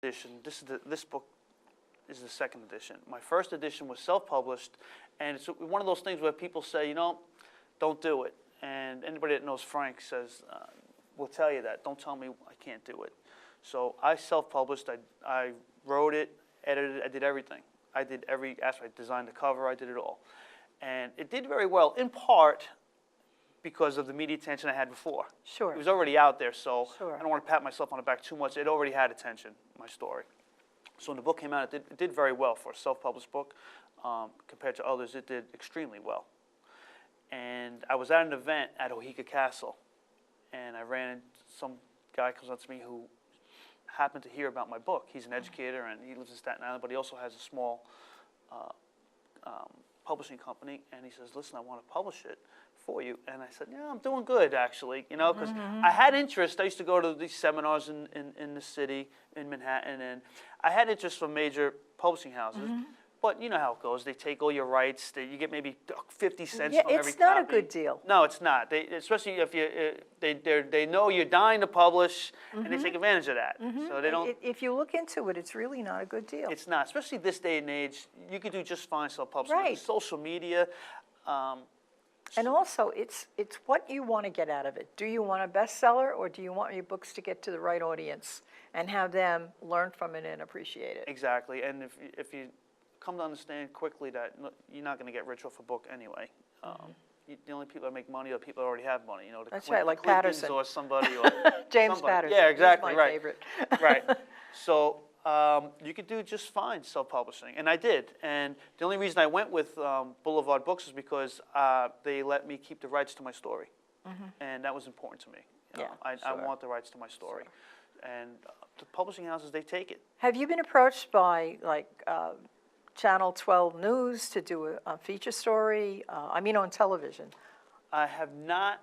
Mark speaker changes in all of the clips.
Speaker 1: edition. This book is the second edition. My first edition was self-published, and it's one of those things where people say, don't do it. And anybody that knows Frank says, will tell you that. Don't tell me I can't do it. So I self-published. I wrote it, edited it. I did everything. I did every aspect. I designed the cover. I did it all. And it did very well, in part because of the media attention I had before.
Speaker 2: Sure.
Speaker 1: It was already out there, so
Speaker 2: Sure.
Speaker 1: I don't want to pat myself on the back too much. It already had attention, my story. So when the book came out, it did very well for a self-published book. Compared to others, it did extremely well. And I was at an event at Oheka Castle, and I ran into some guy comes up to me who happened to hear about my book. He's an educator, and he lives in Staten Island, but he also has a small publishing company. And he says, "Listen, I want to publish it for you." And I said, "Yeah, I'm doing good, actually, because I had interest. I used to go to these seminars in the city, in Manhattan, and I had interest from major publishing houses. But you know how it goes. They take all your rights. You get maybe 50 cents from every copy.
Speaker 2: It's not a good deal.
Speaker 1: No, it's not. Especially if they know you're dying to publish, and they take advantage of that. So they don't.
Speaker 2: If you look into it, it's really not a good deal.
Speaker 1: It's not, especially this day and age. You could do just fine self-publishing.
Speaker 2: Right.
Speaker 1: Social media.
Speaker 2: And also, it's what you want to get out of it. Do you want a bestseller, or do you want your books to get to the right audience and have them learn from it and appreciate it?
Speaker 1: Exactly. And if you come to understand quickly that you're not going to get rich off a book anyway. The only people that make money are people that already have money.
Speaker 2: That's right, like Patterson
Speaker 1: or somebody, or
Speaker 2: James
Speaker 1: somebody.
Speaker 2: Patterson.
Speaker 1: Yeah, exactly.
Speaker 2: He's my
Speaker 1: right.
Speaker 2: favorite.
Speaker 1: Right. So you could do just fine self-publishing, and I did. And the only reason I went with Boulevard Books is because they let me keep the rights to my story, and that was important to me. I want the rights to my story, and the publishing houses, they take it.
Speaker 2: Have you been approached by Channel 12 News to do a feature story? On television.
Speaker 1: I have not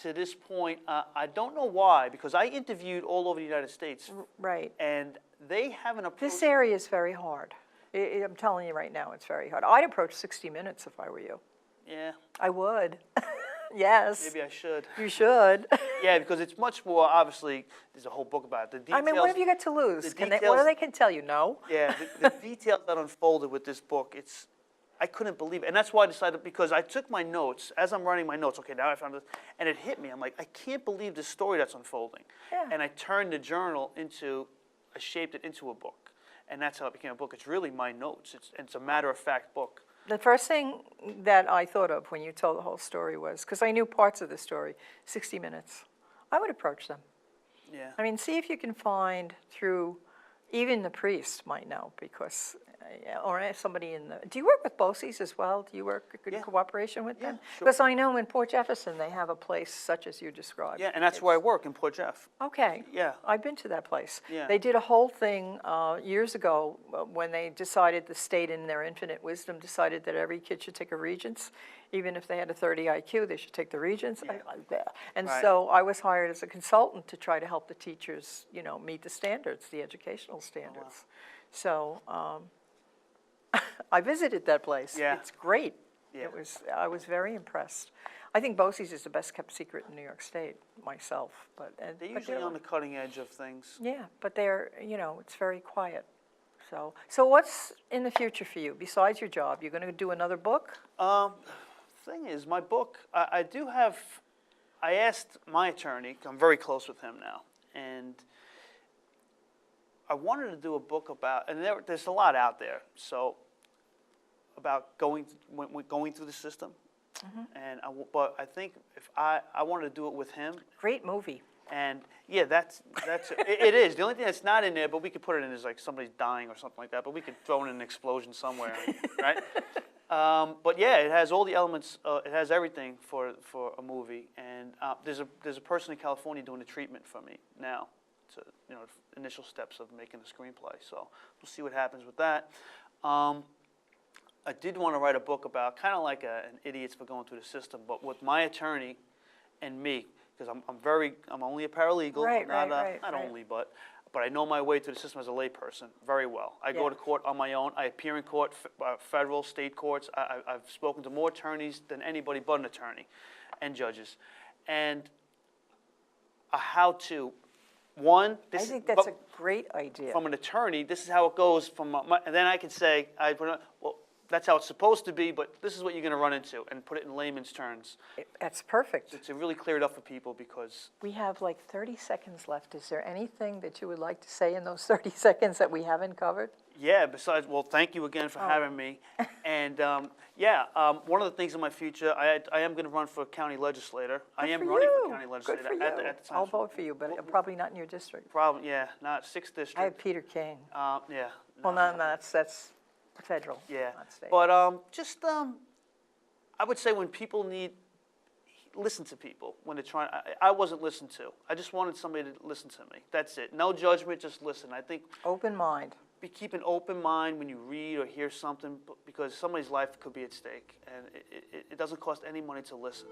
Speaker 1: to this point. I don't know why, because I interviewed all over the United States.
Speaker 2: Right.
Speaker 1: And they haven't approached.
Speaker 2: This area is very hard. I'm telling you right now, it's very hard. I'd approach 60 Minutes if I were you.
Speaker 1: Yeah.
Speaker 2: I would. Yes.
Speaker 1: Maybe I should.
Speaker 2: You should.
Speaker 1: Yeah, because it's much more, obviously, there's a whole book about it. The details,
Speaker 2: what have you got to lose? What do they can tell you? No?
Speaker 1: Yeah, the details that unfolded with this book, I couldn't believe it. And that's why I decided, because I took my notes, as I'm writing my notes, okay, now I found this, and it hit me. I'm like, I can't believe this story that's unfolding.
Speaker 2: Yeah.
Speaker 1: And I turned the journal I shaped it into a book. And that's how it became a book. It's really my notes. It's a matter-of-fact book.
Speaker 2: The first thing that I thought of when you told the whole story was, because I knew parts of the story, 60 Minutes. I would approach them.
Speaker 1: Yeah.
Speaker 2: See if you can find through, even the priest might know, because, or somebody do you work with BOCES as well? Do you work in cooperation with them?
Speaker 1: Sure.
Speaker 2: Because I know in Port Jefferson they have a place such as you described.
Speaker 1: Yeah, and that's where I work, in Port Jeff.
Speaker 2: Okay.
Speaker 1: Yeah.
Speaker 2: I've been to that place.
Speaker 1: Yeah.
Speaker 2: They did a whole thing years ago when they decided, the state in their infinite wisdom decided that every kid should take a Regents. Even if they had a 30 IQ, they should take the Regents.
Speaker 1: Yeah.
Speaker 2: And
Speaker 1: Right.
Speaker 2: so I was hired as a consultant to try to help the teachers, meet the standards, the educational standards.
Speaker 1: Oh, wow.
Speaker 2: So I visited that place.
Speaker 1: Yeah.
Speaker 2: It's great.
Speaker 1: Yeah.
Speaker 2: I was very impressed. I think BOCES is the best kept secret in New York State, myself.
Speaker 1: They're usually on the cutting edge of things.
Speaker 2: Yeah, but they're, it's very quiet. So what's in the future for you besides your job? You're going to do another book?
Speaker 1: Thing is, my book, I asked my attorney, I'm very close with him now, and I wanted to do a book about, and there's a lot out there, so about going through the system, but I think if I wanted to do it with him.
Speaker 2: Great movie.
Speaker 1: And yeah, that's it is. The only thing that's not in there, but we could put it in, is like somebody's dying or something like that, but we could throw in an explosion somewhere, right? But yeah, it has all the elements. It has everything for a movie. And there's a person in California doing the treatment for me now. To initial steps of making a screenplay. So we'll see what happens with that. I did want to write a book about kind of like an idiots for going through the system, but with my attorney and me, because I'm only a paralegal.
Speaker 2: Right.
Speaker 1: Not only, but I know my way through the system as a layperson very well. I go to court on my own. I appear in court, federal, state courts. I've spoken to more attorneys than anybody but an attorney, and judges. And a how-to one,
Speaker 2: I
Speaker 1: this
Speaker 2: think that's
Speaker 1: but
Speaker 2: a great idea.
Speaker 1: from an attorney, this is how it goes and then I can say, well, that's how it's supposed to be, but this is what you're gonna run into, and put it in layman's terms.
Speaker 2: That's perfect.
Speaker 1: To really clear it up for people, because,
Speaker 2: We have like 30 seconds left. Is there anything that you would like to say in those 30 seconds that we haven't covered?
Speaker 1: yeah, besides, well, thank you again for having me. And, one of the things in my future, I am gonna run for county legislator. I am
Speaker 2: Good for
Speaker 1: running
Speaker 2: you.
Speaker 1: for county legislator
Speaker 2: Good for
Speaker 1: at
Speaker 2: you.
Speaker 1: the time.
Speaker 2: I'll vote for you, but probably not in your district.
Speaker 1: Probably, yeah, not 6th
Speaker 2: I have
Speaker 1: district,
Speaker 2: Peter King.
Speaker 1: yeah.
Speaker 2: Well, no, that's federal,
Speaker 1: Yeah,
Speaker 2: not state.
Speaker 1: but I would say when people listen to people when they're trying. I wasn't listened to. I just wanted somebody to listen to me. That's it. No judgment, just listen. I think
Speaker 2: Open mind.
Speaker 1: keep an open mind when you read or hear something, because somebody's life could be at stake, and it doesn't cost any money to listen.